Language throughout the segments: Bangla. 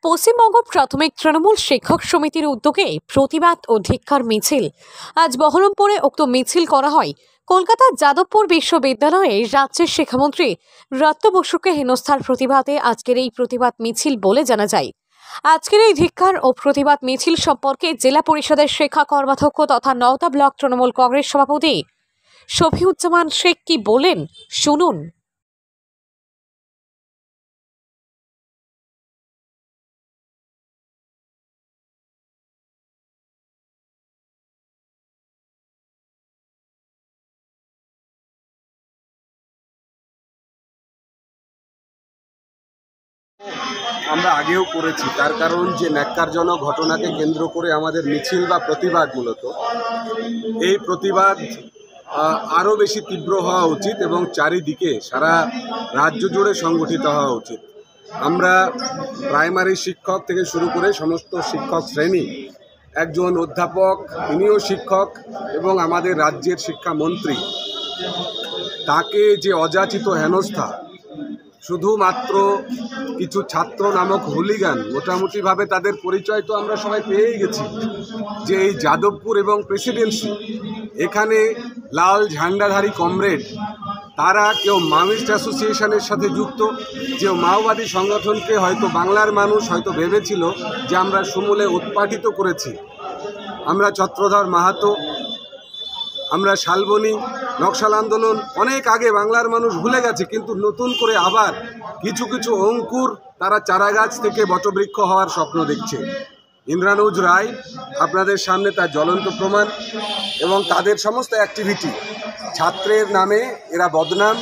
পশ্চিমবঙ্গ প্রাথমিক তৃণমূল শিক্ষক সমিতির উদ্যোগে প্রতিবাদ ও ধিক্কার মিছিল আজ বহরমপুরে উক্ত মিছিল করা হয়। কলকাতার যাদবপুর বিশ্ববিদ্যালয়ে রাজ্যের শিক্ষামন্ত্রী ব্রাত্য বসুকে হেনস্থার প্রতিবাদে আজকের এই প্রতিবাদ মিছিল বলে জানা যায়। আজকের এই ধিক্কার ও প্রতিবাদ মিছিল সম্পর্কে জেলা পরিষদের শিক্ষা কর্মাধ্যক্ষ তথা নওদা ব্লক তৃণমূল কংগ্রেস সভাপতি শফিউজ্জামান শেখ কি বলেন শুনুন। আমরা আগেও করেছি, তার কারণ যে ন্যাক্কারজনক ঘটনাকে কেন্দ্র করে আমাদের মিছিল বা প্রতিবাদ, মূলত এই প্রতিবাদ আরও বেশি তীব্র হওয়া উচিত এবং চারিদিকে সারা রাজ্য জুড়ে সংগঠিত হওয়া উচিত। আমরা প্রাইমারি শিক্ষক থেকে শুরু করে সমস্ত শিক্ষক শ্রেণী, একজন অধ্যাপক তিনিও শিক্ষক এবং আমাদের রাজ্যের শিক্ষামন্ত্রী, তাকে যে অযাচিত হেনস্থা, শুধুমাত্র কিছু ছাত্র নামক হুলিগান, মোটামুটিভাবে তাদের পরিচয় তো আমরা সবাই পেয়েই গেছি যে এই যাদবপুর এবং প্রেসিডেন্সি, এখানে লাল ঝান্ডাধারী কমরেড, তারা কেউ মাওয়িস্ট অ্যাসোসিয়েশনের সাথে যুক্ত, যে মাওবাদী সংগঠনকে হয়তো বাংলার মানুষ হয়তো ভেবেছিল যে আমরা সমূলে উৎপাটিত করেছি। আমরা ছত্রধর মাহাতো, আমরা শালবনী, নকশাল আন্দোলন অনেক আগে বাংলার মানুষ ভুলে গেছে, কিন্তু নতুন করে আবার কিছু কিছু অঙ্কুর তারা চারাগাছ থেকে বটবৃক্ষ হওয়ার স্বপ্ন দেখছে। ইন্দ্রানুজ রায় আপনাদের সামনে তার জ্বলন্ত প্রমাণ, এবং তাদের সমস্ত অ্যাক্টিভিটি ছাত্রের নামে এরা বদনাম।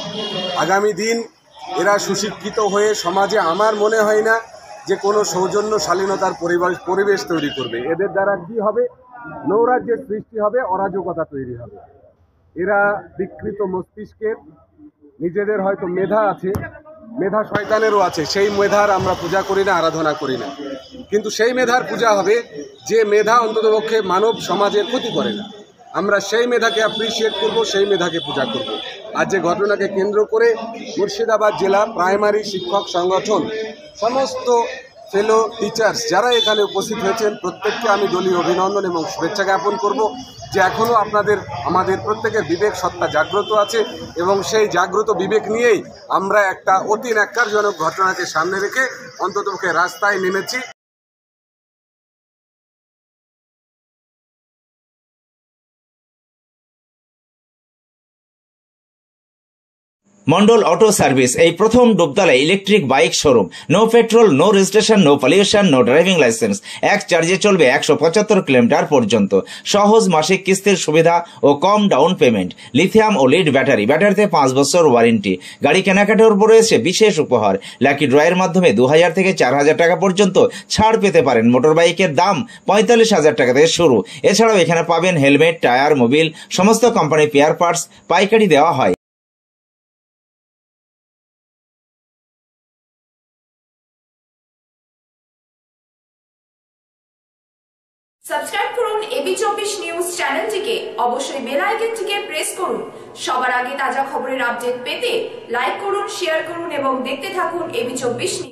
আগামী দিন এরা সুশিক্ষিত হয়ে সমাজে আমার মনে হয় না যে কোনো সৌজন্য শালীনতার পরিবেশ তৈরি করবে। এদের দ্বারা কি হবে? নৈরাজ্যের সৃষ্টি হবে, অরাজকতা তৈরি হবে। এরা বিকৃত মস্তিষ্কের, নিজেদের হয়তো মেধা আছে, মেধা শয়তানেরও আছে, সেই মেধার আমরা পূজা করি না, আরাধনা করি না, কিন্তু সেই মেধার পূজা হবে যে মেধা অন্ততপক্ষে মানব সমাজের ক্ষতি করে না। আমরা সেই মেধাকে অ্যাপ্রিসিয়েট করব, সেই মেধাকে পূজা করব। আর যে ঘটনাকে কেন্দ্র করে মুর্শিদাবাদ জেলা প্রাইমারি শিক্ষক সংগঠন, সমস্ত ফেলো টিচার্স যারা এখানে উপস্থিত হয়েছেন, প্রত্যেককে আমি দলীয় অভিনন্দন এবং শুভেচ্ছা জ্ঞাপন করব যে এখনও আমাদের প্রত্যেকের বিবেক সত্তা জাগ্রত আছে, এবং সেই জাগ্রত বিবেক নিয়েই আমরা একটা অতি ন্যাক্কারজনক ঘটনাকে সামনে রেখে অন্ততপক্ষে রাস্তায় নেমেছি। মন্ডল অটো সার্ভিস এই প্রথম Dubtala electric bike showroom. No petrol, no registration, no pollution, no driving licence. এক চার্জে চলবে 175 কিলোমিটার পর্যন্ত। সহজ মাসিক কিস্তির সুবিধা ও কম ডাউন পেমেন্ট। লিথিয়াম ও লিড ব্যাটারিতে 5 বছর ওয়ারেন্টি। গাড়ি কেনাকাটার উপর রয়েছে বিশেষ উপহার। লাকি ড্রয়ের মাধ্যমে 2000 থেকে 4000 টাকা পর্যন্ত ছাড় পেতে পারেন। মোটর বাইকের দাম 45,000 টাকা থেকে শুরু। এছাড়াও এখানে পাবেন হেলমেট, টায়ার, মোবিল, সমস্ত কোম্পানি পেয়ার পার্টস পাইকারি দেওয়া হয়। সাবস্ক্রাইব করুন এবি24 নিউজ চ্যানেলটিকে, অবশ্যই বেল আইকনটিকে প্রেস করুন। সবার আগে তাজা খবরের আপডেট পেতে লাইক করুন, শেয়ার করুন এবং দেখতে থাকুন এবি24 নিউজ।